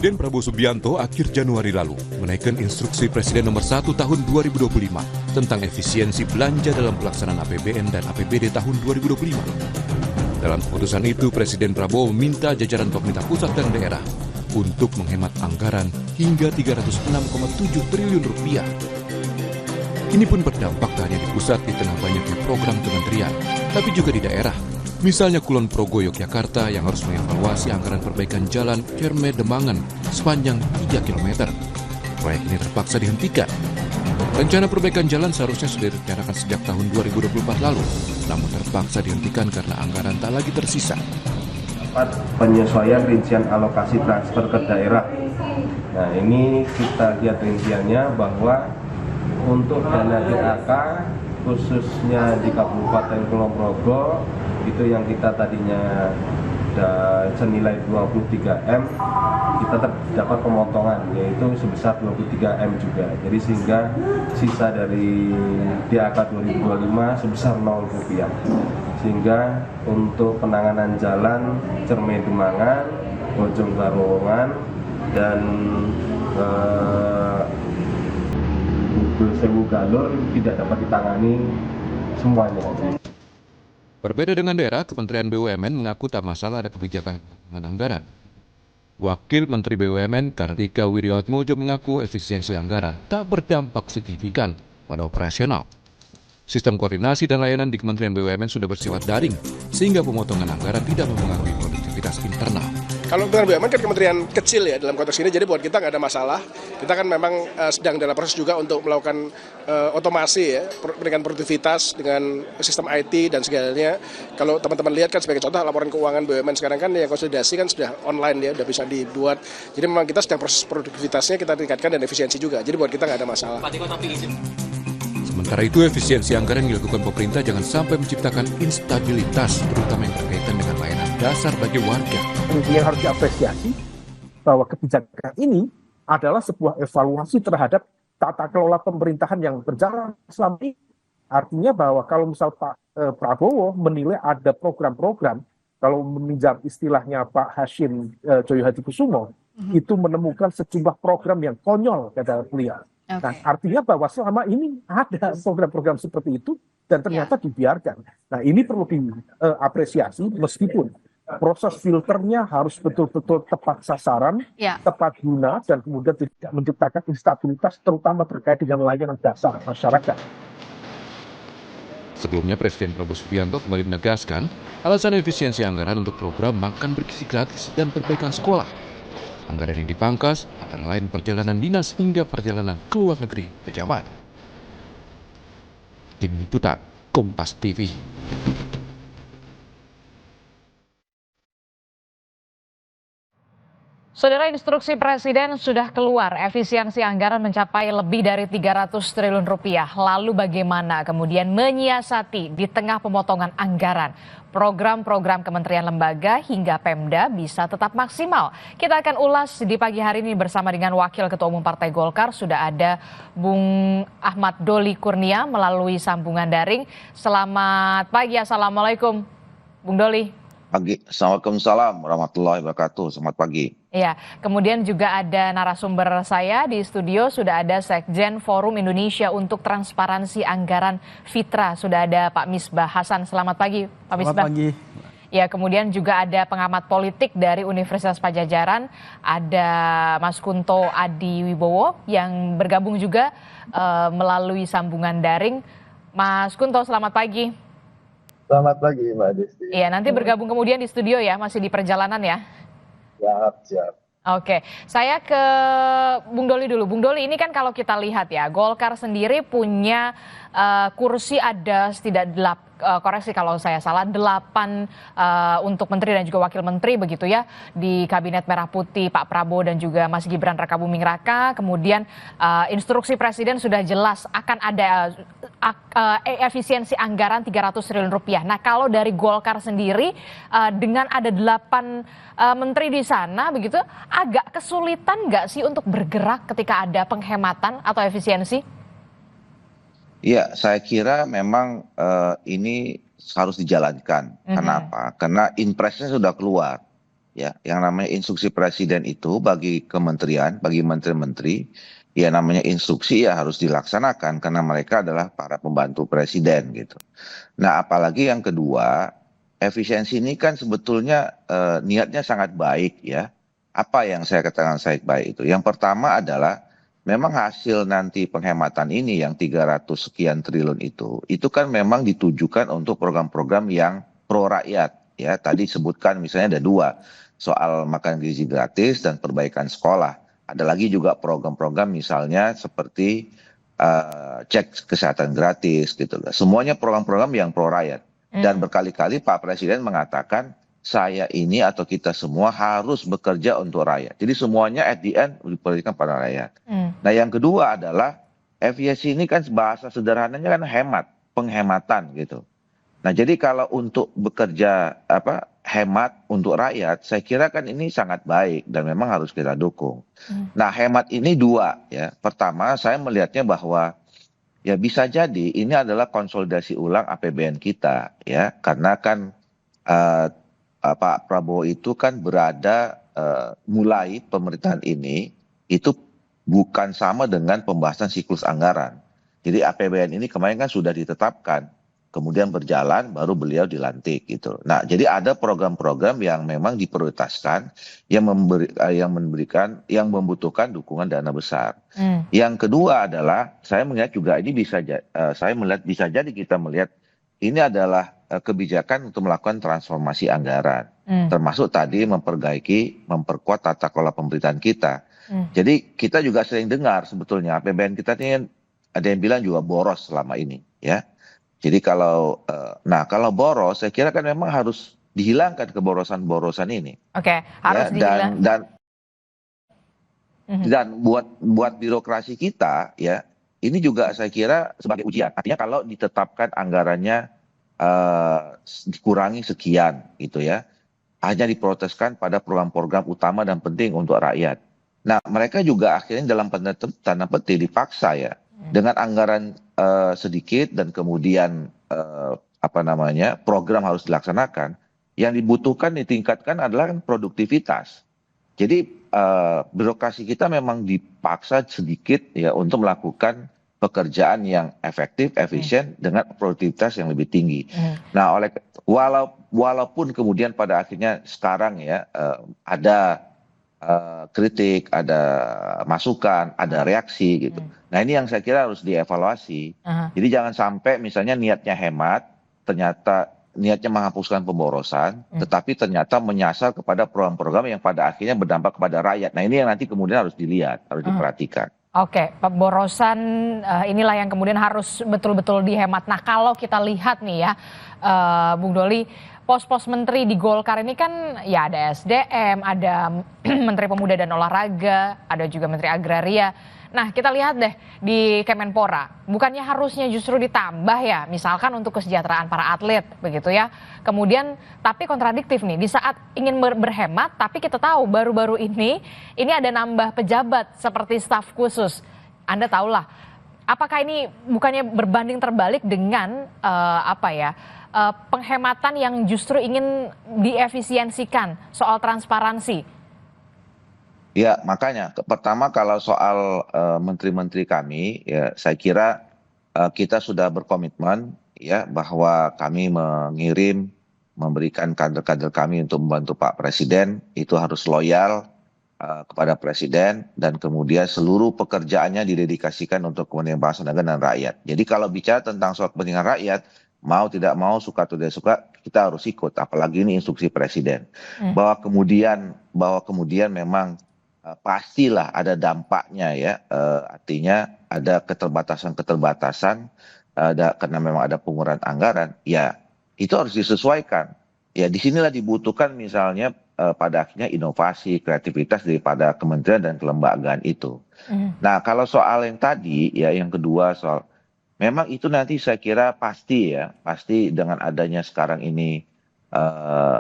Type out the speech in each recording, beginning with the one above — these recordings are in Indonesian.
Presiden Prabowo Subianto akhir Januari lalu menaikkan Instruksi Presiden Nomor 1 Tahun 2025 tentang efisiensi belanja dalam pelaksanaan APBN dan APBD tahun 2025. Dalam keputusan itu, Presiden Prabowo meminta jajaran pemerintah pusat dan daerah untuk menghemat anggaran hingga 306,7 triliun rupiah. Ini pun berdampak tak hanya di pusat di tengah banyaknya program kementerian, tapi juga di daerah. Misalnya Kulon Progo Yogyakarta yang harus mengevaluasi anggaran perbaikan jalan Cerme Demangan sepanjang 3 km. Proyek ini terpaksa dihentikan. Rencana perbaikan jalan seharusnya sudah direncanakan sejak tahun 2024 lalu, namun terpaksa dihentikan karena anggaran tak lagi tersisa. Penyesuaian rincian alokasi transfer ke daerah. Nah, ini kita lihat rinciannya bahwa untuk dana DAK khususnya di Kabupaten Kulon Progo itu yang kita tadinya senilai 23M, kita terdapat pemotongan yaitu sebesar 23M juga. Jadi sehingga sisa dari DAK 2025 sebesar 0 rupiah. Sehingga untuk penanganan jalan Cerme Demangan, Bojong Garowongan dan Sewu Galur tidak dapat ditangani semuanya. Berbeda dengan daerah, Kementerian BUMN mengaku tak masalah ada kebijakan anggaran. Wakil Menteri BUMN Kartika Wiryaatmojo mengaku efisiensi anggaran tak berdampak signifikan pada operasional. Sistem koordinasi dan layanan di Kementerian BUMN sudah bersifat daring, sehingga pemotongan anggaran tidak mempengaruhi produktivitas internal. Kalau Kementerian BUMN kan kementerian kecil ya dalam konteks ini, jadi buat kita nggak ada masalah. Kita kan memang sedang dalam proses juga untuk melakukan otomasi ya, peningkatan produktivitas dengan sistem IT dan segalanya. Kalau teman-teman lihat kan sebagai contoh laporan keuangan BUMN sekarang kan yang konsolidasi kan sudah online ya, sudah bisa dibuat. Jadi memang kita sedang proses produktivitasnya kita tingkatkan dan efisiensi juga. Jadi buat kita nggak ada masalah. Sementara itu, efisiensi anggaran yang dilakukan pemerintah jangan sampai menciptakan instabilitas, terutama yang berkaitan dengan layanan dasar bagi warga. Yang harus diapresiasi bahwa kebijakan ini adalah sebuah evaluasi terhadap tata kelola pemerintahan yang berjalan selama ini. Artinya bahwa kalau misal Pak Prabowo menilai ada program-program, kalau meminjam istilahnya Pak Hashim Joyo Hadikusumo, itu menemukan sejumlah program yang konyol, kata beliau. Okay. Nah, artinya bahwa selama ini ada program-program seperti itu dan ternyata dibiarkan. Nah, ini perlu diapresiasi meskipun proses filternya harus betul-betul tepat sasaran, tepat guna, dan kemudian tidak menciptakan instabilitas terutama terkait dengan layanan dasar masyarakat. Sebelumnya, Presiden Prabowo Subianto kembali menegaskan alasan efisiensi anggaran untuk program makan bergizi gratis dan perbaikan sekolah. Anggaran yang dipangkas antara lain perjalanan dinas hingga perjalanan ke luar negeri pejabat. Tim Liputan Kompas TV. Saudara, instruksi Presiden sudah keluar, efisiensi anggaran mencapai lebih dari 300 triliun rupiah. Lalu bagaimana kemudian menyiasati di tengah pemotongan anggaran? Program-program kementerian lembaga hingga Pemda bisa tetap maksimal. Kita akan ulas di pagi hari ini bersama dengan Wakil Ketua Umum Partai Golkar. Sudah ada Bung Ahmad Doli Kurnia melalui sambungan daring. Selamat pagi, Assalamualaikum Bung Doli. Pagi, Assalamualaikum warahmatullahi wabarakatuh. Selamat pagi. Iya, kemudian juga ada narasumber saya di studio, sudah ada Sekjen Forum Indonesia untuk Transparansi Anggaran Fitra, sudah ada Pak Misbah Hasan. Selamat pagi, Pak Misbah. Selamat pagi. Ya, kemudian juga ada pengamat politik dari Universitas Padjadjaran, ada Mas Kunto Adiwibowo yang bergabung juga melalui sambungan daring. Mas Kunto, selamat pagi. Selamat pagi, Mbak Desi. Iya, nanti bergabung kemudian di studio ya, masih di perjalanan ya. Siap. Oke, saya ke Bung Doli dulu. Bung Doli, ini kan kalau kita lihat ya, Golkar sendiri punya kursi ada koreksi kalau saya salah, 8 untuk menteri dan juga wakil menteri begitu ya di Kabinet Merah Putih Pak Prabowo dan juga Mas Gibran Rakabuming Raka. Kemudian instruksi Presiden sudah jelas akan ada efisiensi anggaran 300 triliun rupiah. Nah, kalau dari Golkar sendiri dengan ada 8 menteri di sana begitu, agak kesulitan nggak sih untuk bergerak ketika ada penghematan atau efisiensi? Iya, saya kira memang ini harus dijalankan. Kenapa? Karena impresnya sudah keluar. ya, yang namanya instruksi presiden itu bagi kementerian, bagi menteri-menteri, ya namanya instruksi ya harus dilaksanakan karena mereka adalah para pembantu presiden gitu. Nah, apalagi yang kedua, efisiensi ini kan sebetulnya niatnya sangat baik ya. Apa yang saya katakan sangat baik itu? Yang pertama adalah memang hasil nanti penghematan ini yang 300 sekian triliun itu kan memang ditujukan untuk program-program yang pro rakyat ya. Tadi sebutkan misalnya ada dua, soal makan gizi gratis dan perbaikan sekolah. Ada lagi juga program-program misalnya seperti cek kesehatan gratis gitu loh. Semuanya program-program yang pro rakyat. Dan berkali-kali Pak Presiden mengatakan saya ini atau kita semua harus bekerja untuk rakyat. Jadi semuanya at the end diperhatikan pada rakyat. Nah yang kedua adalah efisiensi ini kan bahasa sederhananya kan hemat, penghematan gitu. Nah jadi kalau untuk bekerja hemat untuk rakyat, saya kira kan ini sangat baik dan memang harus kita dukung. Nah hemat ini dua ya. Pertama saya melihatnya bahwa ya bisa jadi ini adalah konsolidasi ulang APBN kita ya. Karena kan Pak Prabowo itu kan berada mulai pemerintahan ini itu bukan sama dengan pembahasan siklus anggaran. Jadi APBN ini kemarin kan sudah ditetapkan. Kemudian berjalan baru beliau dilantik gitu. Nah, jadi ada program-program yang memang diprioritaskan yang membutuhkan dukungan dana besar. Yang kedua adalah saya melihat juga ini bisa jadi kita melihat ini adalah kebijakan untuk melakukan transformasi anggaran. Termasuk tadi memperkuat tata kelola pemerintahan kita. Jadi kita juga sering dengar sebetulnya APBN kita ini ada yang bilang juga boros selama ini ya. Jadi kalau boros, saya kira kan memang harus dihilangkan keborosan-borosan ini. Oke, harus dihilangkan. Dan buat birokrasi kita, ya ini juga saya kira sebagai ujian. Artinya kalau ditetapkan anggarannya dikurangi sekian, gitu ya, hanya diproteskan pada program-program utama dan penting untuk rakyat. Nah, mereka juga akhirnya dalam tanda petik dipaksa ya. Dengan anggaran sedikit dan kemudian program harus dilaksanakan, yang dibutuhkan ditingkatkan adalah kan produktivitas. Jadi birokrasi kita memang dipaksa sedikit ya untuk melakukan pekerjaan yang efektif, efisien dengan produktivitas yang lebih tinggi. Nah, walaupun kemudian pada akhirnya sekarang ya ada kritik, ada masukan, ada reaksi gitu. Nah ini yang saya kira harus dievaluasi. Jadi jangan sampai misalnya niatnya hemat, ternyata niatnya menghapuskan pemborosan, tetapi ternyata menyasar kepada program-program yang pada akhirnya berdampak kepada rakyat. Nah ini yang nanti kemudian harus dilihat, harus diperhatikan. Oke, pemborosan inilah yang kemudian harus betul-betul dihemat. Nah kalau kita lihat nih ya, Bung Doli, pos-pos menteri di Golkar ini kan ya ada SDM, ada Menteri Pemuda dan Olahraga, ada juga Menteri Agraria. Nah kita lihat deh di Kemenpora, bukannya harusnya justru ditambah ya, misalkan untuk kesejahteraan para atlet begitu ya. Kemudian tapi kontradiktif nih, di saat ingin berhemat tapi kita tahu baru-baru ini ada nambah pejabat seperti staf khusus. Anda tahulah, apakah ini bukannya berbanding terbalik dengan penghematan yang justru ingin diefisiensikan soal transparansi? Ya makanya pertama kalau soal menteri-menteri kami ya saya kira kita sudah berkomitmen ya bahwa kami memberikan kader-kader kami untuk membantu Pak Presiden itu harus loyal kepada Presiden dan kemudian seluruh pekerjaannya didedikasikan untuk kepentingan bangsa dan rakyat. Jadi kalau bicara tentang soal kepentingan rakyat, mau tidak mau, suka atau tidak suka, kita harus ikut. Apalagi ini instruksi Presiden. Bahwa kemudian memang pastilah ada dampaknya ya. Artinya ada keterbatasan, karena memang ada pengurangan anggaran. Ya itu harus disesuaikan. Ya disinilah dibutuhkan misalnya pada akhirnya inovasi, kreativitas daripada kementerian dan kelembagaan itu. Nah kalau soal yang tadi ya yang kedua soal memang itu nanti saya kira pasti dengan adanya sekarang ini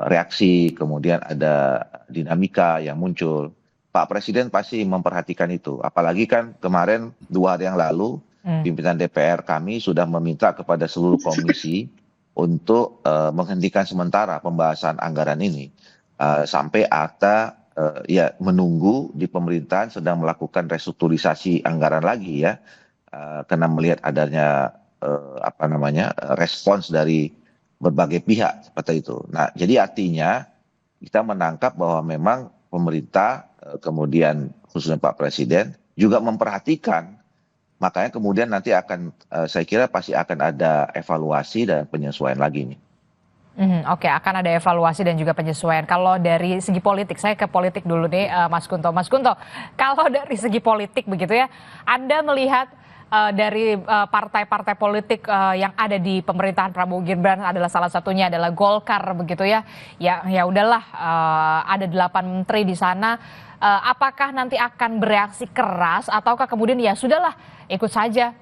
reaksi, kemudian ada dinamika yang muncul. Pak Presiden pasti memperhatikan itu. Apalagi kan kemarin 2 hari yang lalu pimpinan DPR kami sudah meminta kepada seluruh komisi untuk menghentikan sementara pembahasan anggaran ini. sampai ATA ya menunggu di pemerintahan sedang melakukan restrukturisasi anggaran lagi ya, karena melihat adanya respons dari berbagai pihak seperti itu. Nah, jadi artinya kita menangkap bahwa memang pemerintah kemudian khususnya Pak Presiden juga memperhatikan, makanya kemudian nanti akan saya kira pasti akan ada evaluasi dan penyesuaian lagi nih. Oke, akan ada evaluasi dan juga penyesuaian. Kalau dari segi politik, saya ke politik dulu nih, Mas Kunto. Mas Kunto, kalau dari segi politik begitu ya, Anda melihat dari partai-partai politik yang ada di pemerintahan Prabowo Gibran adalah salah satunya adalah Golkar begitu ya. Ya udahlah, ada 8 menteri di sana. Apakah nanti akan bereaksi keras ataukah kemudian ya sudahlah ikut saja?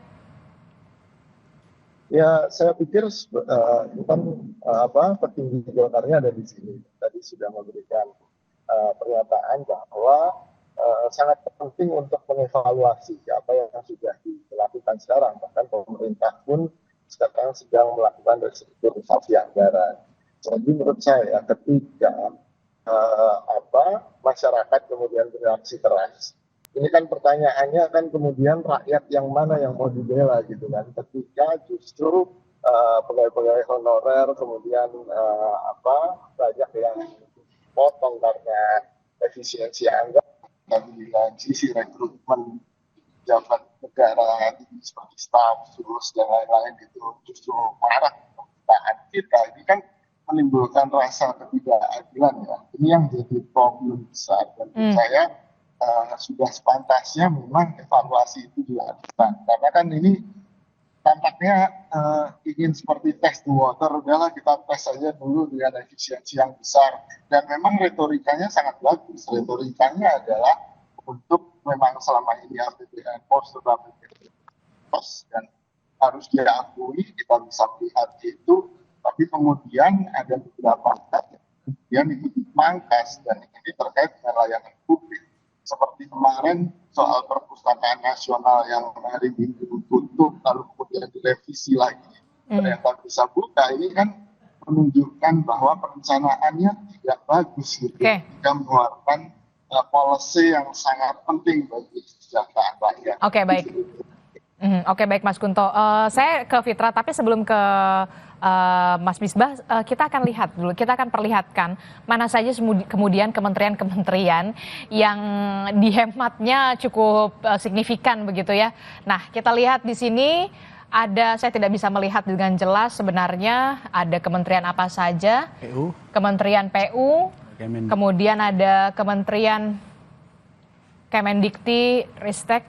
Ya, saya pikir petinggi Golkarnya ada di sini. Tadi sudah memberikan pernyataan bahwa sangat penting untuk mengevaluasi apa yang sudah dilakukan sekarang. Bahkan pemerintah pun sekarang sedang melakukan restrukturisasi anggaran. Jadi menurut saya ketika masyarakat kemudian bereaksi keras, ini kan pertanyaannya kan kemudian rakyat yang mana yang mau dibela gitu kan, ketika justru pegawai-pegawai honorer kemudian banyak yang potong karena efisiensi anggaran, dan dengan sisi rekrutmen pejabat negara seperti staf, terus dan lain-lain itu justru marah pemerintahan kita. Ini kan menimbulkan rasa ketidakadilan ya. Ini yang jadi problem besar dan saya sudah sepantasnya memang evaluasi itu dilakukan, karena kan ini tampaknya ingin seperti test the water, udahlah kita tes saja dulu dengan efisiensi yang besar, dan memang retorikanya sangat bagus. Retorikanya adalah untuk memang selama ini APBN pos tetap pos, dan harus diakui kita bisa melihat itu, tapi kemudian ada beberapa yang itu dipangkas, dan ini terkait dengan layanan publik. Seperti kemarin soal perpustakaan nasional yang hari Minggu tutup, lalu kemudian direvisi lagi, ternyata bisa buka. Ini kan menunjukkan bahwa perencanaannya tidak bagus gitu. Jika mengeluarkan policy yang sangat penting bagi kesejahteraan rakyat. Oke, baik. Oke, baik Mas Kunto. Saya ke Fitra, tapi sebelum ke Mas Misbah, kita akan lihat dulu, kita akan perlihatkan mana saja kemudian kementerian-kementerian yang dihematnya cukup signifikan begitu ya. Nah, kita lihat di sini ada, saya tidak bisa melihat dengan jelas sebenarnya ada kementerian apa saja. PU. Kementerian PU, kemudian ada Kementerian Kemendikti, Ristek.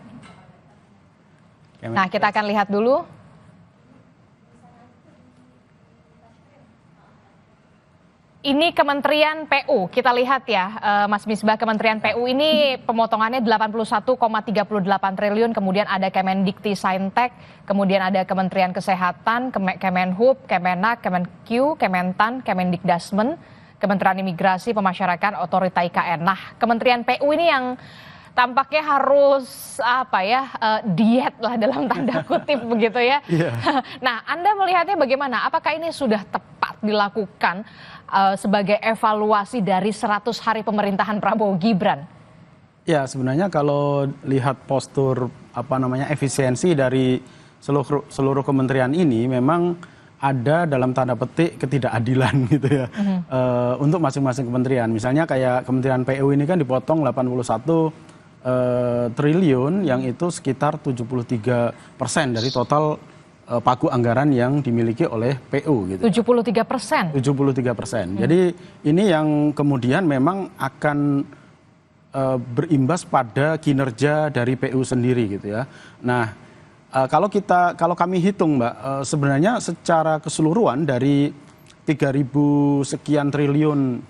Nah, kita akan lihat dulu. Ini Kementerian PU, kita lihat ya Mas Misbah, Kementerian PU ini pemotongannya 81,38 triliun, kemudian ada Kemendikti Saintek, kemudian ada Kementerian Kesehatan, Kemenhub, Kemenak, Kemenq, Kementan, Kemendikdasmen, Kementerian Imigrasi, Pemasyarakatan, Otorita IKN. Nah, Kementerian PU ini yang tampaknya harus diet lah dalam tanda kutip begitu ya. Nah, Anda melihatnya bagaimana? Apakah ini sudah tepat dilakukan sebagai evaluasi dari 100 hari pemerintahan Prabowo Gibran? Ya, sebenarnya kalau lihat postur efisiensi dari seluruh kementerian ini memang ada dalam tanda petik ketidakadilan gitu ya. Untuk masing-masing kementerian. Misalnya kayak Kementerian PU ini kan dipotong 81 triliun, yang itu sekitar 73% dari total pagu anggaran yang dimiliki oleh PU gitu. 73%? 73%. Jadi ini yang kemudian memang akan berimbas pada kinerja dari PU sendiri gitu ya. Nah, kalau kami hitung Mbak, sebenarnya secara keseluruhan dari 3.000 sekian triliun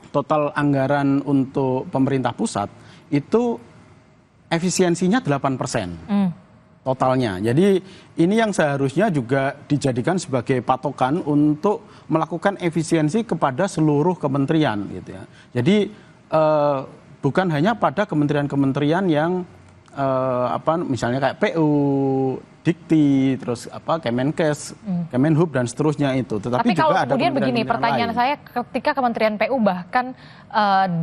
total anggaran untuk pemerintah pusat itu efisiensinya 8%. Totalnya. Jadi ini yang seharusnya juga dijadikan sebagai patokan untuk melakukan efisiensi kepada seluruh kementerian gitu ya. Jadi bukan hanya pada kementerian-kementerian yang misalnya kayak PU, Dikti, terus Kemenkes, Kemenhub dan seterusnya itu. Tapi kalau juga ada kemudian begini, pertanyaan lain. saya ketika Kementerian PU bahkan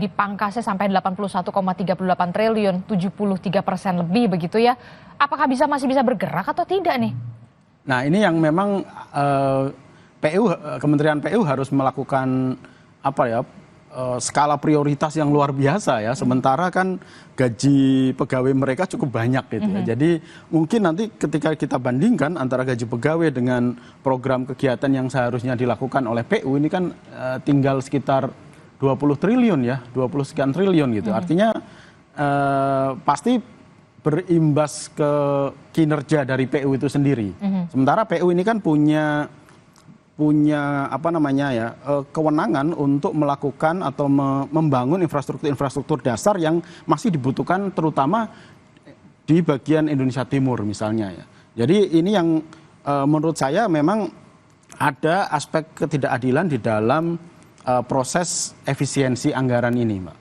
dipangkasnya sampai 81,38 triliun, 73% lebih begitu ya, apakah masih bisa bergerak atau tidak nih? Nah ini yang memang Kementerian PU harus melakukan skala prioritas yang luar biasa ya. Sementara kan gaji pegawai mereka cukup banyak gitu ya. Jadi mungkin nanti ketika kita bandingkan antara gaji pegawai dengan program kegiatan yang seharusnya dilakukan oleh PU ini kan tinggal sekitar 20 triliun ya, 20 sekian triliun gitu. Artinya pasti berimbas ke kinerja dari PU itu sendiri. Sementara PU ini kan punya kewenangan untuk melakukan atau membangun infrastruktur dasar yang masih dibutuhkan terutama di bagian Indonesia Timur misalnya ya. Jadi ini yang menurut saya memang ada aspek ketidakadilan di dalam proses efisiensi anggaran ini, Mbak.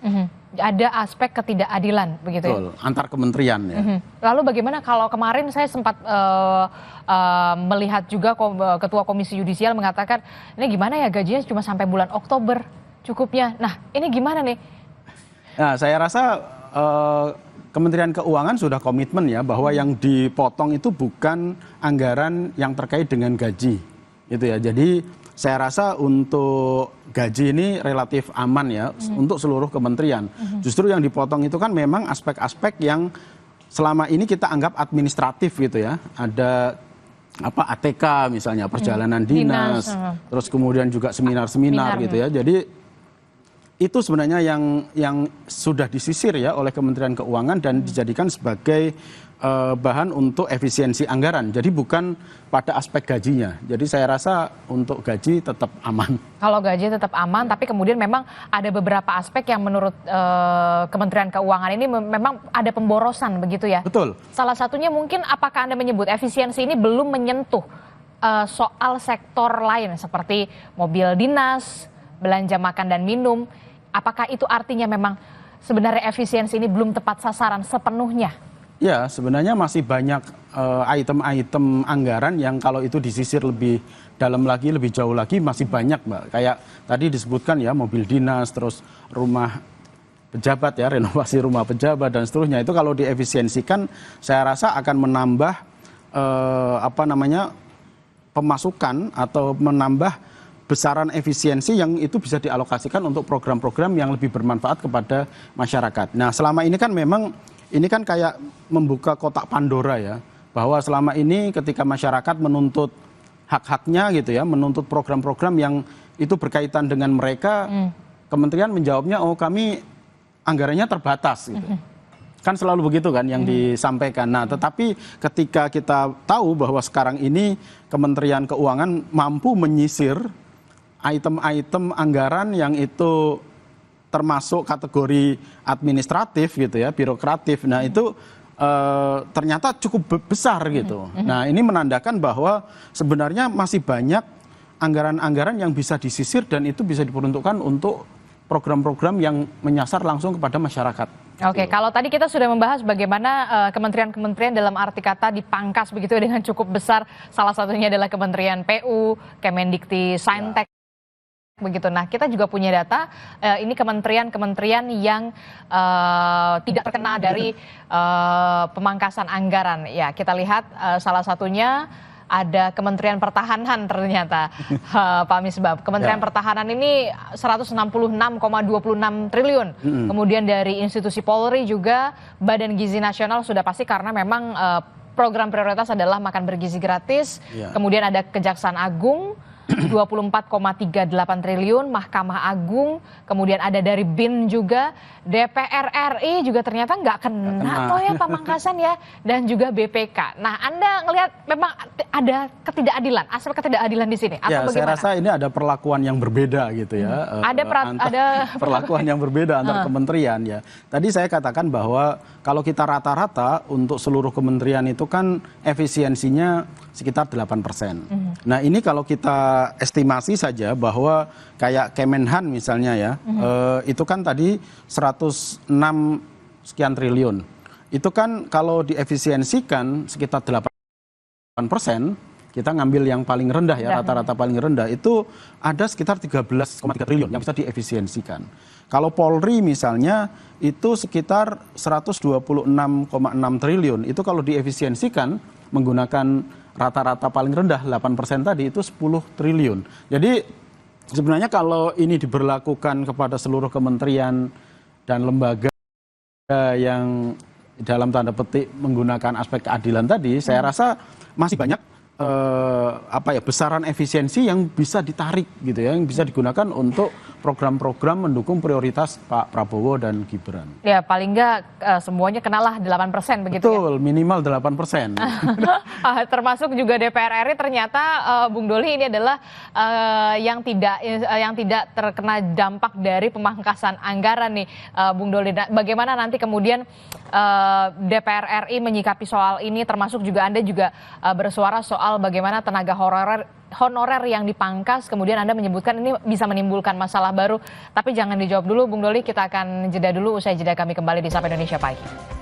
Ada aspek ketidakadilan begitu. Betul, ya? Antar kementerian ya. Lalu bagaimana kalau kemarin saya sempat melihat juga Ketua Komisi Yudisial mengatakan ini gimana ya gajinya cuma sampai bulan Oktober cukupnya. Nah ini gimana nih? Nah saya rasa Kementerian Keuangan sudah komitmen ya bahwa yang dipotong itu bukan anggaran yang terkait dengan gaji, gitu ya. Jadi saya rasa untuk gaji ini relatif aman ya untuk seluruh kementerian. Justru yang dipotong itu kan memang aspek-aspek yang selama ini kita anggap administratif gitu ya. Ada ATK misalnya, perjalanan dinas, terus kemudian juga seminar-seminar gitu ya. Jadi itu sebenarnya yang sudah disisir ya oleh Kementerian Keuangan dan dijadikan sebagai bahan untuk efisiensi anggaran. Jadi bukan pada aspek gajinya. Jadi saya rasa untuk gaji tetap aman. Kalau gaji tetap aman, tapi kemudian memang ada beberapa aspek yang menurut Kementerian Keuangan ini memang ada pemborosan begitu ya? Betul. Salah satunya mungkin apakah Anda menyebut efisiensi ini belum menyentuh soal sektor lain seperti mobil dinas, belanja makan dan minum. Apakah itu artinya memang sebenarnya efisiensi ini belum tepat sasaran sepenuhnya? Ya, sebenarnya masih banyak item-item anggaran yang kalau itu disisir lebih dalam lagi, lebih jauh lagi masih banyak, Mbak. Kayak tadi disebutkan ya mobil dinas, terus rumah pejabat ya, renovasi rumah pejabat dan seterusnya. Itu kalau diefisiensikan saya rasa akan menambah pemasukan atau menambah besaran efisiensi yang itu bisa dialokasikan untuk program-program yang lebih bermanfaat kepada masyarakat. Nah, selama ini kan memang ini kan kayak membuka kotak Pandora ya, bahwa selama ini ketika masyarakat menuntut hak-haknya gitu ya, menuntut program-program yang itu berkaitan dengan mereka, kementerian menjawabnya, oh kami anggarannya terbatas gitu. Kan selalu begitu kan yang disampaikan. Nah, tetapi ketika kita tahu bahwa sekarang ini Kementerian Keuangan mampu menyisir item-item anggaran yang itu termasuk kategori administratif gitu ya, birokratif. Nah itu ternyata cukup besar gitu. Nah ini menandakan bahwa sebenarnya masih banyak anggaran-anggaran yang bisa disisir dan itu bisa diperuntukkan untuk program-program yang menyasar langsung kepada masyarakat. Oke, kalau tadi kita sudah membahas bagaimana kementerian-kementerian dalam arti kata dipangkas begitu dengan cukup besar. Salah satunya adalah Kementerian PU, Kemendikti, Saintek. Begitu. Nah, kita juga punya data ini kementerian-kementerian yang tidak terkena dari pemangkasan anggaran. Ya, kita lihat salah satunya ada Kementerian Pertahanan ternyata, Pak Misbah. Kementerian Pertahanan ini 166,26 triliun. Kemudian dari institusi Polri juga, Badan Gizi Nasional sudah pasti karena memang program prioritas adalah makan bergizi gratis. Kemudian ada Kejaksaan Agung 24,38 triliun, Mahkamah Agung, kemudian ada dari BIN juga, DPR RI juga ternyata nggak kena toh ya pemangkasan ya, dan juga BPK. Nah, Anda ngelihat memang ada ketidakadilan, aspek ketidakadilan di sini atau bagaimana? Saya rasa ini ada perlakuan yang berbeda gitu ya. Ada perlakuan yang berbeda antar kementerian ya. Tadi saya katakan bahwa kalau kita rata-rata untuk seluruh kementerian itu kan efisiensinya sekitar 8%. Nah, ini kalau kita estimasi saja bahwa kayak Kemenhan misalnya ya, itu kan tadi 106 sekian triliun. Itu kan kalau diefisiensikan sekitar 8%, kita ngambil yang paling rendah ya, rata-rata paling rendah itu ada sekitar 13,3 triliun yang bisa diefisiensikan. Kalau Polri misalnya itu sekitar 126,6 triliun, itu kalau diefisiensikan menggunakan rata-rata paling rendah 8% tadi itu 10 triliun. Jadi sebenarnya kalau ini diberlakukan kepada seluruh kementerian dan lembaga yang dalam tanda petik menggunakan aspek keadilan tadi, saya rasa masih banyak besaran efisiensi yang bisa ditarik gitu ya, yang bisa digunakan untuk program-program mendukung prioritas Pak Prabowo dan Gibran. Ya paling nggak semuanya kenalah 8% begitu. Betul, ya? Minimal 8%. Termasuk juga DPR RI ternyata Bung Doli ini adalah yang tidak terkena dampak dari pemangkasan anggaran nih Bung Doli. Bagaimana nanti kemudian DPR RI menyikapi soal ini, termasuk juga Anda juga bersuara soal bagaimana tenaga honorer yang dipangkas, kemudian Anda menyebutkan ini bisa menimbulkan masalah baru. Tapi jangan dijawab dulu Bung Doli, kita akan jeda dulu, usai jeda kami kembali di Sapa Indonesia Pagi.